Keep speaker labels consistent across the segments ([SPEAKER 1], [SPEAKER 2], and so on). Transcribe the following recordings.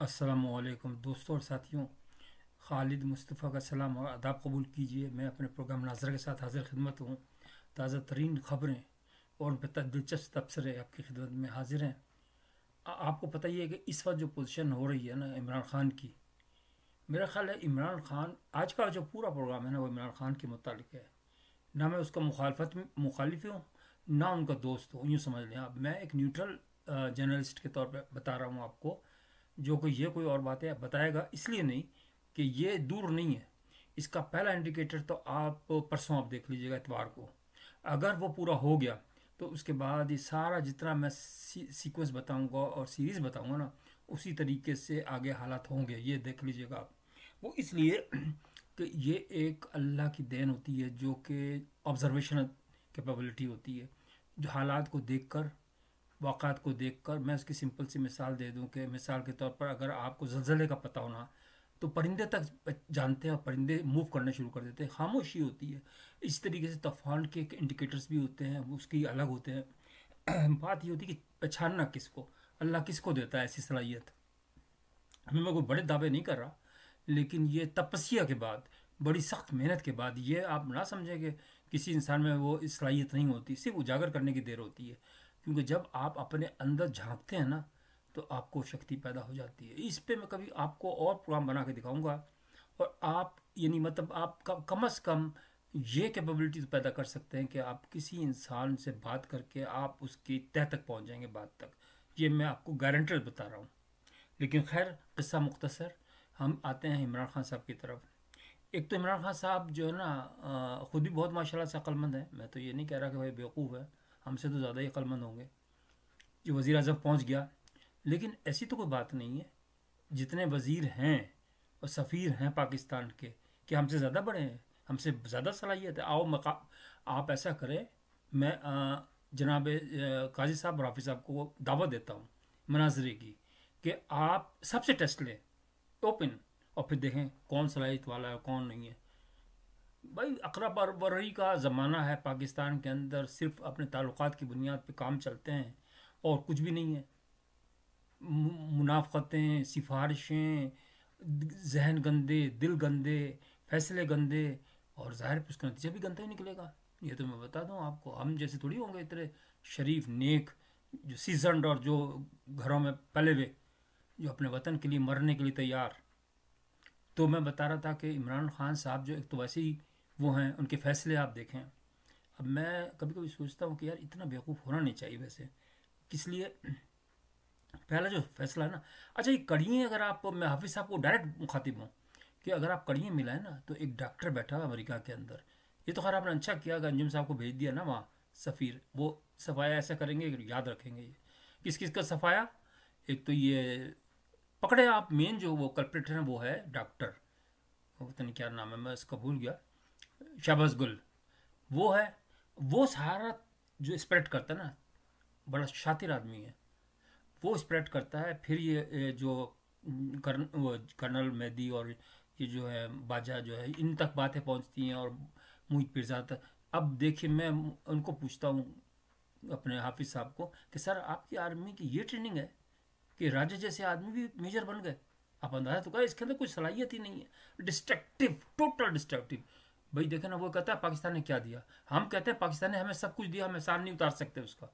[SPEAKER 1] अस्सलामुअलैकुम दोस्तों और साथियों। खालिद मुस्तफ़ा का सलाम और आदाब कबूल कीजिए। मैं अपने प्रोग्राम नाजर के साथ हाजिर खिदमत हूँ। ताज़ा तरीन ख़बरें और दिलचस्प तबसरे आपकी खिदमत में हाजिर हैं। आपको पता ही है कि इस वक्त जो पोजीशन हो रही है ना इमरान खान की, मेरा ख्याल है इमरान खान आज का जो पूरा प्रोग्राम है ना वो इमरान खान के मुतालिक है। ना मैं उसका मुखालिफ हूँ, ना उनका दोस्त हूँ। यूँ समझ लें आप, मैं एक न्यूट्रल जर्नलिस्ट के तौर पर बता रहा हूँ आपको। जो कोई ये कोई और बातें बताएगा इसलिए नहीं कि ये दूर नहीं है। इसका पहला इंडिकेटर तो आप परसों आप देख लीजिएगा इतवार को। अगर वो पूरा हो गया तो उसके बाद ये सारा जितना मैं सीक्वेंस बताऊंगा और सीरीज़ बताऊंगा ना, उसी तरीके से आगे हालात होंगे, ये देख लीजिएगा आप। वो इसलिए कि ये एक अल्लाह की देन होती है, जो कि ऑब्जर्वेशन कैपेबिलिटी होती है। जो हालात को देखकर, वाक़ात को देखकर, मैं उसकी सिंपल सी मिसाल दे दूं कि मिसाल के तौर पर अगर आपको ज़लज़ले का पता होना, तो परिंदे तक जानते हैं और परिंदे मूव करने शुरू कर देते हैं, खामोशी होती है। इस तरीके से तूफान के इंडिकेटर्स भी होते हैं, उसकी अलग होते हैं। बात ये होती है कि पहचानना किसको, अल्लाह किसको देता है ऐसी सलाहियत। मैं कोई बड़े दावे नहीं कर रहा, लेकिन ये तपस्या के बाद, बड़ी सख्त मेहनत के बाद, ये आप ना समझें कि किसी इंसान में वो सलाहियत नहीं होती, सिर्फ उजागर करने की देर होती है। क्योंकि जब आप अपने अंदर झांकते हैं ना, तो आपको शक्ति पैदा हो जाती है। इस पे मैं कभी आपको और प्रोग्राम बना के दिखाऊंगा। और आप यानी मतलब आप कम अज़ कम ये कैपेबिलिटी तो पैदा कर सकते हैं कि आप किसी इंसान से बात करके आप उसकी तह तक पहुंच जाएंगे, बात तक। ये मैं आपको गारंटेड बता रहा हूँ। लेकिन खैर, किस्सा मुख्तसर, हम आते हैं इमरान खान साहब की तरफ। एक तो इमरान खान साहब जो है ना, ख़ुद भी बहुत माशाल्लाह से अक्लमंद है। मैं तो ये नहीं कह रहा कि भाई बेवकूफ़ है, हमसे तो ज़्यादा ही अक्लमंद होंगे। जो वज़ीर आज़म पहुँच गया, लेकिन ऐसी तो कोई बात नहीं है। जितने वज़ीर हैं और सफ़ीर हैं पाकिस्तान के, कि हमसे ज़्यादा बड़े हैं, हमसे ज़्यादा सलाहियत है। आओ मका आप ऐसा करें, मैं जनाब काजी साहब और हाफिज़ साहब को दावत देता हूँ मनाजरे की, कि आप सबसे टेस्ट लें ओपन, और फिर देखें कौन सलाहियत वाला है कौन नहीं है। भाई अकरा बरबरी का ज़माना है पाकिस्तान के अंदर, सिर्फ अपने ताल्लुकात की बुनियाद पे काम चलते हैं और कुछ भी नहीं है। मुनाफ़तें, सिफारिशें, जहन गंदे, दिल गंदे, फैसले गंदे, और ज़ाहिर है उसका नतीजा भी गंदा ही निकलेगा। ये तो मैं बता दूं आपको, हम जैसे थोड़ी होंगे इतने शरीफ नेक, जो सीजनड और जो घरों में पले हुए, जो अपने वतन के लिए मरने के लिए तैयार। तो मैं बता रहा था कि इमरान खान साहब जो एक तो वैसे ही वो हैं, उनके फैसले आप देखें। अब मैं कभी कभी सोचता हूँ कि यार इतना बेवकूफ़ होना नहीं चाहिए वैसे। किस लिए? पहला जो फैसला है ना, अच्छा ये कड़िए, अगर आप, मैं हाफिज़ साहब को डायरेक्ट मुखातिब हूँ कि अगर आप कड़िए मिलाए ना, तो एक डॉक्टर बैठा है अमेरिका के अंदर। ये तो खैर आपने अच्छा किया कि अंजुम साहब को भेज दिया ना वहाँ, सफ़ीर। वो सफाया ऐसा करेंगे कि याद रखेंगे ये किस किस का सफाया। एक तो ये पकड़े आप, मेन जो वो कल्प्रिट है वो है डॉक्टर, वो पता नहीं क्या नाम है, मैं इसका भूल गया, शहबाज गुल। वो है, वो सारा जो स्प्रेड करता है ना, बड़ा शातिर आदमी है, वो स्प्रेड करता है। फिर ये जो कर्नल मेहदी और ये जो है बाजा जो है, इन तक बातें पहुंचती हैं, और मुहित पिरज़ाद तक। अब देखिए, मैं उनको पूछता हूँ अपने हाफिज़ साहब को कि सर आपकी आर्मी की ये ट्रेनिंग है कि राजा जैसे आदमी भी मेजर बन गए? आप अंदाजा तो करें, इसके अंदर कोई सलाहियत ही नहीं है। Destructive, total destructive. भाई देखे ना, वो कहता है पाकिस्तान ने क्या दिया, हम कहते हैं पाकिस्तान ने हमें सब कुछ दिया, हम एहसान नहीं उतार सकते उसका।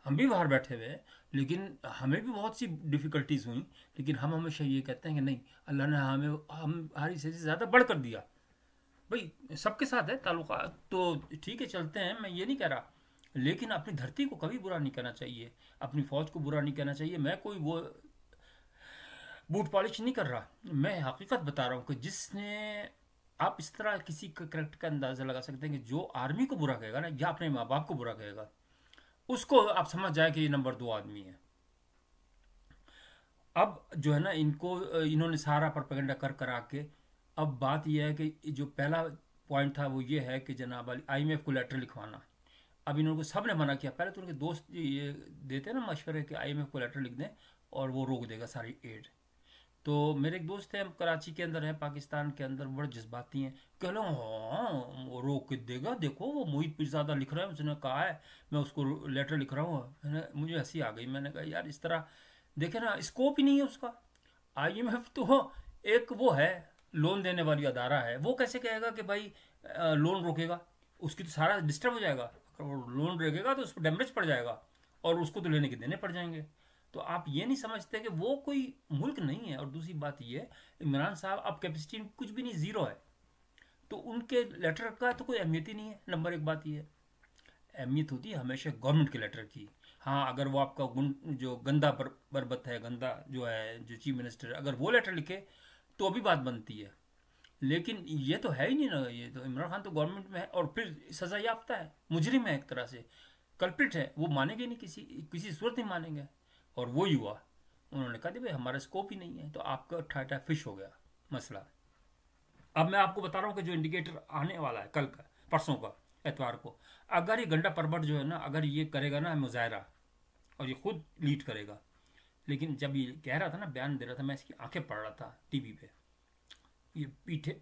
[SPEAKER 1] हम भी बाहर बैठे हुए हैं, लेकिन हमें भी बहुत सी डिफ़िकल्टीज़ हुई, लेकिन हम हमेशा ये कहते हैं कि नहीं, अल्लाह ने हमें हमारी से ज़्यादा बढ़कर दिया। भाई सबके साथ है ताल्लुका, तो ठीक है चलते हैं, मैं ये नहीं कह रहा। लेकिन अपनी धरती को कभी बुरा नहीं कहना चाहिए, अपनी फ़ौज को बुरा नहीं कहना चाहिए। मैं कोई वो बूट पॉलिश नहीं कर रहा, मैं हकीकत बता रहा हूँ कि जिसने, आप इस तरह किसी करेक्ट का अंदाज़ा लगा सकते हैं कि जो आर्मी को बुरा कहेगा ना, या अपने माँ बाप को बुरा कहेगा, उसको आप समझ जाए कि ये नंबर 2 आदमी है। अब जो है ना, इनको इन्होंने सारा प्रोपेगेंडा कर करा के, अब बात यह है कि जो पहला पॉइंट था वो ये है कि जनाब आईएमएफ को लेटर लिखवाना। अब इन्होंने सब ने मना किया। पहले तो उनके दोस्त ये देते हैं ना मशवरे कि आईएमएफ को लेटर लिख दें और वो रोक देगा सारी एड। तो मेरे एक दोस्त हैं, कराची के अंदर हैं, पाकिस्तान के अंदर, बड़े जज्बाती हैं। कह लो हाँ वो रोक के देगा, देखो वो मोहित पिरज़ादा लिख रहा है, उसने कहा है, मैं उसको लेटर लिख रहा हूँ। मुझे हंसी आ गई, मैंने कहा यार इस तरह देखे ना, स्कोप ही नहीं है उसका। आईएमएफ तो एक वो है, लोन देने वाली अदारा है, वो कैसे कहेगा कि भाई लोन रोकेगा? उसकी तो सारा डिस्टर्ब हो जाएगा। अगर लोन रोकेगा तो उस पर डैमेज पड़ जाएगा और उसको तो लेने के देने पड़ जाएंगे। तो आप ये नहीं समझते कि वो कोई मुल्क नहीं है। और दूसरी बात ये है, इमरान साहब अब कैपेसिटी कुछ भी नहीं, ज़ीरो है, तो उनके लेटर का तो कोई अहमियत ही नहीं है। नंबर एक बात ये है, अहमियत होती है हमेशा गवर्नमेंट के लेटर की। हाँ, अगर वो आपका जो गंदा बरबत है, गंदा जो है, जो चीफ मिनिस्टर, अगर वो लेटर लिखे तो भी बात बनती है। लेकिन ये तो है ही नहीं ना, ये तो इमरान खान तो गवर्नमेंट में है और फिर सजा याफ्ता है, मुजरिम है एक तरह से, कल्प्रिट है। वो मानेंगे नहीं, किसी किसी सूरत नहीं मानेंगे। और वो ही हुआ, उन्होंने कहा भाई हमारा स्कोप ही नहीं है, तो आपका ठाटा फिश हो गया मसला। अब मैं आपको बता रहा हूँ कि जो इंडिकेटर आने वाला है कल का, परसों का, एतवार को, अगर ये गंडा परबट जो है ना, अगर ये करेगा ना मुजाहरा, और ये खुद लीड करेगा। लेकिन जब ये कह रहा था ना, बयान दे रहा था, मैं इसकी आंखें पढ़ रहा था टीवी पे, ये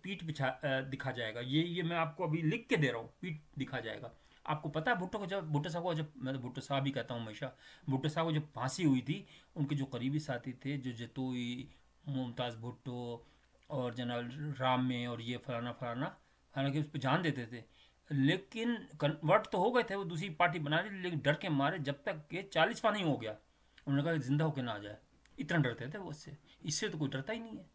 [SPEAKER 1] पीठ बिछा दिखा जाएगा। ये मैं आपको अभी लिख के दे रहा हूँ, पीठ दिखा जाएगा। आपको पता है भुट्टो को, जब भुट्टो साहब को, जब मैं तो भुट्टो साहब ही कहता हूँ हमेशा, भुट्टो साहब को जब फांसी हुई थी, उनके जो करीबी साथी थे, जो जतोई, मुमताज़ भुट्टो और जनाब राम में और ये फलाना फलाना, हालांकि उस पर जान देते थे, लेकिन कन्वर्ट तो हो गए थे, वो दूसरी पार्टी बना ली, लेकिन डर के मारे जब तक के 40वां नहीं हो गया, उन्होंने कहा कि जिंदा होकर ना आ जाए, इतना डरते थे वो उससे। इससे तो कोई डरता ही नहीं है।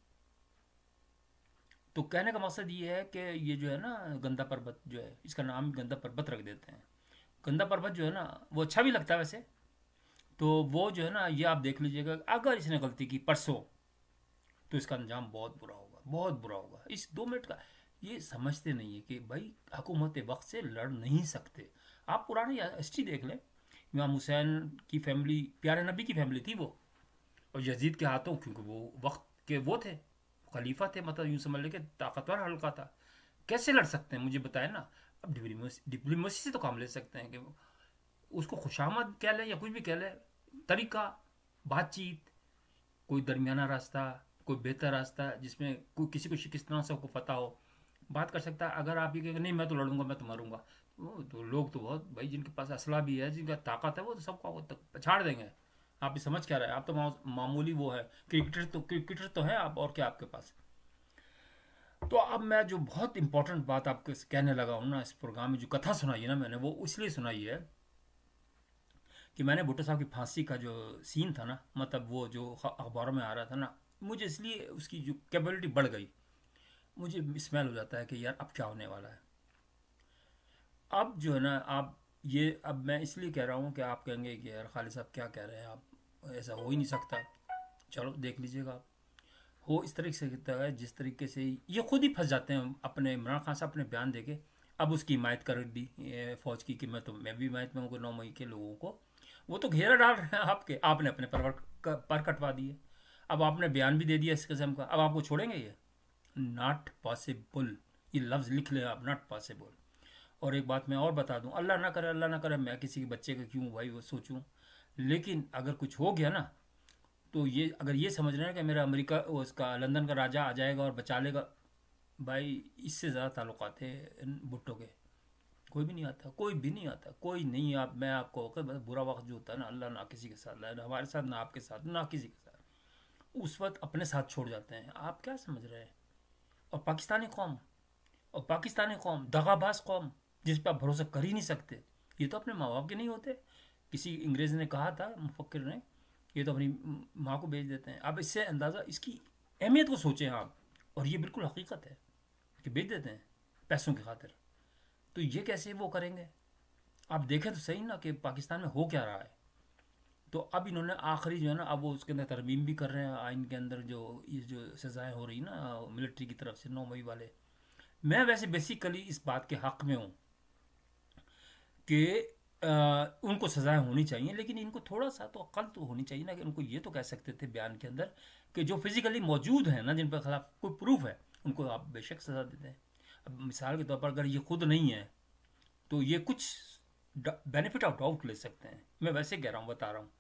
[SPEAKER 1] तो कहने का मकसद ये है कि ये जो है ना गंदा पर्वत जो है, इसका नाम गंदा पर्वत रख देते हैं। गंदा पर्वत जो है ना, वो अच्छा भी लगता है वैसे। तो वो जो है ना, ये आप देख लीजिएगा, अगर इसने गलती की परसों, तो इसका अंजाम बहुत बुरा होगा, बहुत बुरा होगा। इस 2 मिनट का ये समझते नहीं है कि भाई हुकूमत वक्त से लड़ नहीं सकते। आप पुरानी हिस्ट्री देख लें, इमाम हुसैन की फैमिली, प्यारे नबी की फैमिली थी वो, और यजीद के हाथों, क्योंकि वो वक्त के वो थे, खलीफा थे, मतलब यूं समझ लें कि ताकतवर हल्का था। कैसे लड़ सकते हैं मुझे बताएं ना। अब डिप्लोमेसी से तो काम ले सकते हैं कि उसको खुशामद कह लें या कुछ भी कह लें, तरीका, बातचीत, कोई दरमियाना रास्ता, कोई बेहतर रास्ता जिसमें कोई किसी को किस तरह से आपको पता हो, बात कर सकता है। अगर आप ये कहेंगे नहीं मैं तो लड़ूंगा, मैं तो मारूंगा, वो तो लोग तो बहुत भाई, जिनके पास असला भी है, जिनका ताकत है, वो तो सबको पछाड़ देंगे। आप ये समझ क्या रहे हैं? आप तो मामूली वो है, क्रिकेटर तो है आप, और क्या आपके पास। तो अब मैं जो बहुत इंपॉर्टेंट बात आपको कहने लगा हूँ ना, इस प्रोग्राम में जो कथा सुनाई है ना मैंने, वो इसलिए सुनाई है कि मैंने भुट्टो साहब की फांसी का जो सीन था ना, मतलब वो जो अखबारों में आ रहा था ना, मुझे इसलिए उसकी जो कैपेबिलिटी बढ़ गई, मुझे स्मेल हो जाता है कि यार अब क्या होने वाला है। अब जो है ना, आप ये, अब मैं इसलिए कह रहा हूँ कि आप कहेंगे कि यार खालिद साहब क्या कह रहे हैं आप, ऐसा हो ही नहीं सकता। चलो देख लीजिएगा आप, हो इस तरीके से कहता है, जिस तरीके से ये खुद ही फंस जाते हैं अपने, इमरान खान साहब अपने बयान देके अब उसकी हिमायत कर दी फौज की, कि मैं भी हिमायत में हूँ 9 मई के लोगों को। वो तो घेरा डाल रहे हैं आपके, आपने अपने पर कटवा दिए, अब आपने बयान भी दे दिया इस किस्म का, अब आपको छोड़ेंगे ये? नॉट पॉसिबल, ये लफ्ज़ लिख ले आप, नॉट पॉसिबल। और एक बात मैं और बता दूं, अल्लाह ना करे, अल्लाह ना करे मैं किसी के बच्चे का क्यों भाई वो सोचूं, लेकिन अगर कुछ हो गया ना, तो ये अगर ये समझ रहे हैं कि मेरा अमेरिका उसका लंदन का राजा आ जाएगा और बचा लेगा, भाई इससे ज़्यादा ताल्लुकात है भुट्टो के। कोई भी नहीं आता, कोई भी नहीं आता, कोई नहीं। आप, मैं आपको बस बुरा वक्त जो होता है ना, अल्लाह ना किसी के साथ लाए, ना हमारे साथ, ना आपके साथ, ना किसी के साथ, उस वक्त अपने साथ छोड़ जाते हैं। आप क्या समझ रहे हैं? और पाकिस्तानी कौम, और पाकिस्तानी कौम दगाबाज कौम, जिस पर आप भरोसा कर ही नहीं सकते। ये तो अपने माँ बाप के नहीं होते। किसी अंग्रेज़ ने कहा था, मुफक्किर ने, ये तो अपनी माँ को बेच देते हैं। अब इससे अंदाज़ा इसकी अहमियत को सोचें आप, और ये बिल्कुल हकीकत है कि बेच देते हैं पैसों की खातिर। तो ये कैसे वो करेंगे? आप देखें तो सही ना कि पाकिस्तान में हो क्या रहा है। तो अब इन्होंने आखिरी जो है ना, अब वो उसके अंदर तरमीम भी कर रहे हैं आइन के अंदर, जो ये जो सज़ाएँ हो रही ना मिलिट्री की तरफ से 9 मई वाले। मैं वैसे बेसिकली इस बात के हक़ में हूँ कि उनको सज़ाएं होनी चाहिए, लेकिन इनको थोड़ा सा तो अक्ल तो होनी चाहिए ना, कि उनको ये तो कह सकते थे बयान के अंदर कि जो फिज़िकली मौजूद हैं ना, जिन पर खिलाफ कोई प्रूफ है, उनको आप बेशक सज़ा देते हैं। अब मिसाल के तौर पर अगर ये खुद नहीं है, तो ये कुछ बेनिफिट ऑफ डाउट ले सकते हैं, मैं वैसे कह रहा हूँ, बता रहा हूँ।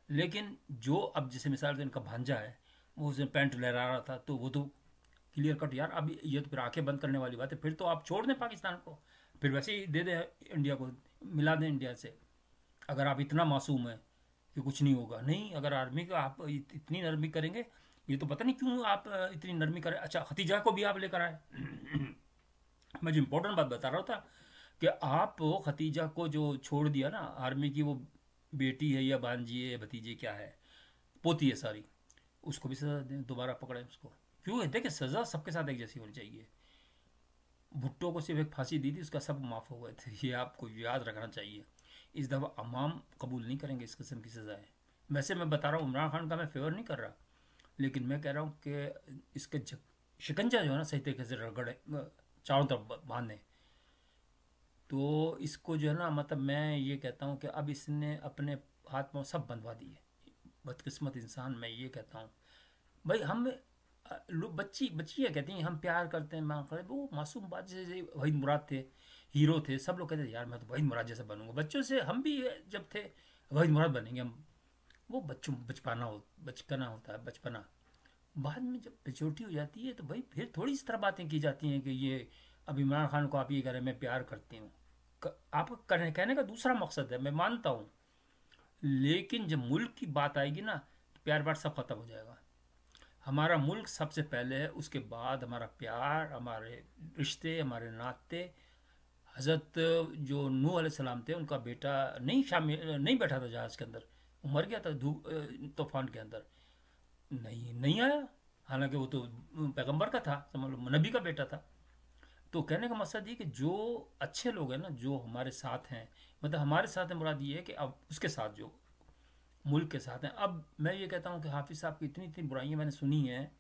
[SPEAKER 1] लेकिन जो अब जैसे मिसाल से इनका भांजा है, वो उसने पैंट लहरा रहा था, तो वो तो क्लियर कट यार, अब ये तो फिर आंखें बंद करने वाली बात है। फिर तो आप छोड़ दें पाकिस्तान को, फिर वैसे ही दे दें इंडिया को, मिला दें इंडिया से। अगर आप इतना मासूम हैं कि कुछ नहीं होगा। नहीं, अगर आर्मी का आप इतनी नरमी करेंगे, ये तो पता नहीं क्यों आप इतनी नरमी करें। अच्छा, खतीजा को भी आप लेकर आए। मैं जो इम्पोर्टेंट बात बता रहा था कि आप वो खतीजा को जो छोड़ दिया ना, आर्मी की वो बेटी है या भांजी है, भतीजी क्या है, पोती है सारी, उसको भी सजा दें, दोबारा पकड़ें उसको। क्यों है? देखिए, सजा सबके साथ एक जैसी होनी चाहिए। भुट्टो को सिर्फ एक फांसी दी थी, उसका सब माफ हो गए थे। ये आपको याद रखना चाहिए। इस दफ़ा अवाम कबूल नहीं करेंगे इस किस्म की सज़ाएं। वैसे मैं बता रहा हूँ, इमरान खान का मैं फेवर नहीं कर रहा, लेकिन मैं कह रहा हूँ कि इसके शिकंजा जो है ना सही तरीके से रगड़े, चारों तरफ बांधे, तो इसको जो है ना, मतलब मैं ये कहता हूँ कि अब इसने अपने हाथ पांव सब बंधवा दिए। बदकिस्मत इंसान, मैं ये कहता हूँ। भाई हम लोग, बच्ची बच्ची है कहती हैं हम प्यार करते हैं, माँ करे वो मासूम बात। जैसे वहीद मुराद थे, हीरो थे, सब लोग कहते थे यार मैं तो वहीद मुराद जैसा बनूंगा। बच्चों से हम भी जब थे वहीद मुराद बनेंगे हम। वो बच्चों बचपना होता है, बचपना। बाद में जब मेच्योरिटी हो जाती है तो भाई फिर थोड़ी इस तरह बातें की जाती हैं कि ये अब इमरान खान को आप ये कह रहे हैं मैं प्यार करती हूँ। आपका कहने का दूसरा मकसद है, मैं मानता हूँ, लेकिन जब मुल्क की बात आएगी ना तो प्यार व्यार सब खत्म हो जाएगा। हमारा मुल्क सबसे पहले है, उसके बाद हमारा प्यार, हमारे रिश्ते, हमारे नाते। हज़रत जो नूह अलैहिस्सलाम थे, उनका बेटा नहीं बैठा था जहाज़ के अंदर, वो मर गया था तूफान के अंदर। नहीं आया, हालांकि वो तो पैगंबर का था, समझ लो नबी का बेटा था। तो कहने का मकसद ये कि जो अच्छे लोग हैं ना, जो हमारे साथ हैं, मतलब हमारे साथ है, मुराद ये है कि अब उसके साथ जो मुल्क के साथ हैं। अब मैं ये कहता हूँ कि हाफिज़ साहब की इतनी इतनी बुराइयां मैंने सुनी हैं,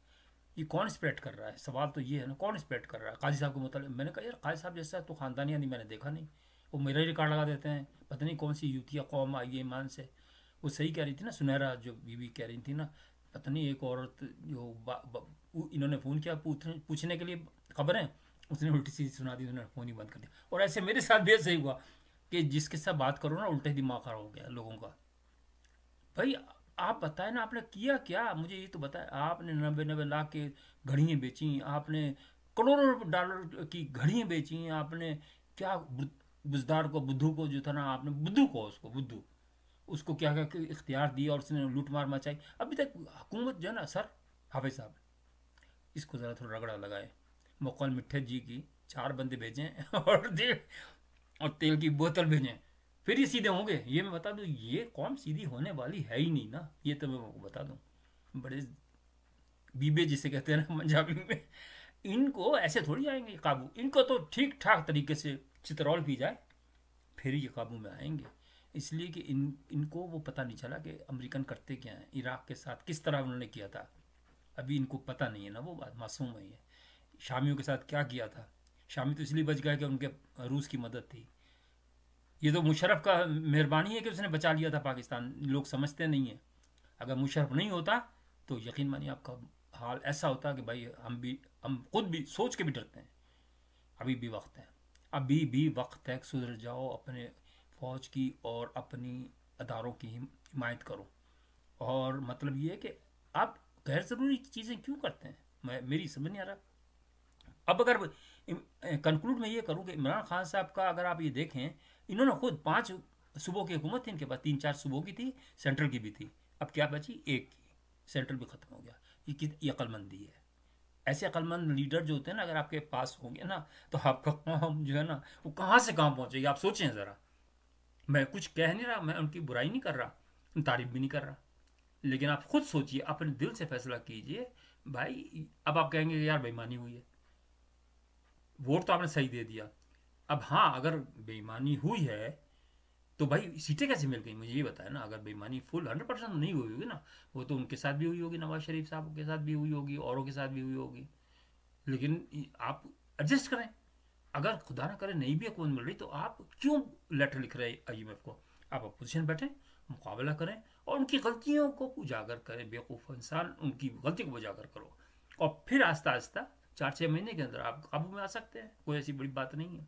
[SPEAKER 1] ये कौन स्प्रेड कर रहा है? सवाल तो ये है ना, कौन स्प्रेड कर रहा है? काजी साहब को मतलब, मैंने कहा यार काजी साहब जैसा तो ख़ानदानी आदमी मैंने देखा नहीं। वो मेरा ही रिकॉर्ड लगा देते हैं, पता नहीं कौन सी यूतिया कौम आई है ईमान से। वो सही कह रही थी ना, सुनहरा जो बीवी कह रही थी ना, पता नहीं एक औरत जो इन्होंने फ़ोन किया पूछने के लिए खबरें, उसने उल्टी सीधी सुना दी, उन्होंने फ़ोन ही बंद कर दिया। और ऐसे मेरे साथ भी ऐसे ही हुआ कि जिसके साथ बात करो ना उल्टे दिमाग खराब हो गया लोगों का। भाई आप बताएं ना, आपने किया क्या? मुझे ये तो बताएं। आपने 90-90 लाख के घड़ियाँ बेची, आपने करोड़ों डॉलर की घड़ियाँ बेची, आपने क्या बुजदार को, बुद्धू को जो था ना, आपने बुद्धू को, उसको बुद्धू, उसको क्या क्या इख्तियार दिया और उसने लूट मार मचाई। अभी तक हुकूमत जो है ना, सर हाफिज साहब, इसको ज़रा थोड़ा रगड़ा लगाए। मुकल मिट्ठे जी की 4 बंदे भेजें और तेल की बोतल भेजें, फिर ही सीधे होंगे। ये मैं बता दूं, ये कौम सीधी होने वाली है ही नहीं ना, ये तो मैं आपको बता दूं। बड़े बीबे जिसे कहते हैं ना पंजाबी में, इनको ऐसे थोड़ी आएंगे काबू। इनको तो ठीक ठाक तरीके से चितरौल पी जाए फिर ये काबू में आएंगे। इसलिए कि इनको वो पता नहीं चला कि अमेरिकन करते क्या हैं। इराक के साथ किस तरह उन्होंने किया था, अभी इनको पता नहीं है ना, वो बात मासूम है ये। शामियों के साथ क्या किया था, शामी तो इसलिए बच गए कि उनके रूस की मदद थी। ये तो मुशर्रफ का मेहरबानी है कि उसने बचा लिया था पाकिस्तान, लोग समझते नहीं है। अगर मुशर्रफ नहीं होता तो यकीन मानिए आपका हाल ऐसा होता कि भाई हम खुद भी सोच के भी डरते हैं। अभी भी वक्त है, अभी भी वक्त है, सुधर जाओ, अपने फ़ौज की और अपनी अदारों की हिमायत करो। और मतलब ये है कि आप गैर ज़रूरी चीज़ें क्यों करते हैं, मेरी समझ नहीं आ रहा। अब अगर कंक्लूड में ये करूँ कि इमरान खान साहब का अगर आप ये देखें, इन्होंने खुद 5 सूबों की हुकूमत थी इनके पास, 3-4 सूबों की थी, सेंट्रल की भी थी। अब क्या बची? एक की, सेंट्रल भी ख़त्म हो गया। ये अक्लमंदी है। ऐसे अक्लमंद लीडर जो होते हैं ना, अगर आपके पास होंगे ना, तो आपका काम जो है ना, वो कहाँ से कहाँ पहुँचेगी आप सोचें ज़रा। मैं कुछ कह नहीं रहा, मैं उनकी बुराई नहीं कर रहा, तारीफ भी नहीं कर रहा, लेकिन आप खुद सोचिए, अपने दिल से फैसला कीजिए भाई। अब आप कहेंगे कि यार बेईमानी हुई है, वोट तो आपने सही दे दिया। अब हाँ, अगर बेईमानी हुई है तो भाई सीटें कैसे मिल गई, मुझे ये बताया ना। अगर बेईमानी फुल 100% नहीं हुई होगी ना, वो तो उनके साथ भी हुई होगी, नवाज शरीफ साहब के साथ भी हुई होगी, औरों के साथ भी हुई होगी। लेकिन आप एडजस्ट करें। अगर खुदा ना करे नहीं भी हुकूमत मिल रही, तो आप क्यों लेटर लिख रहे हैं IMF को? आप अपोजिशन बैठें, मुकाबला करें और उनकी गलतियों को उजागर करें। बेवकूफ़ इंसान, उनकी गलती को उजागर करो और फिर आहिस्ता आहिस्ता 4-6 महीने के अंदर आप काबू में आ सकते हैं। कोई ऐसी बड़ी बात नहीं है।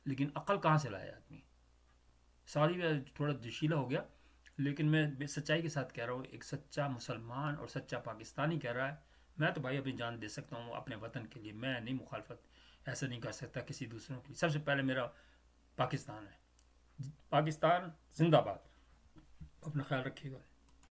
[SPEAKER 1] लेकिन अक्ल कहाँ से लाए आदमी? सॉरी मैं थोड़ा जोशीला हो गया, लेकिन मैं सच्चाई के साथ कह रहा हूँ। एक सच्चा मुसलमान और सच्चा पाकिस्तानी कह रहा है, मैं तो भाई अपनी जान दे सकता हूँ अपने वतन के लिए। मैं नहीं मुखालफत ऐसा नहीं कर सकता किसी दूसरों की। सबसे पहले मेरा पाकिस्तान है। पाकिस्तान जिंदाबाद। अपना ख्याल रखिएगा।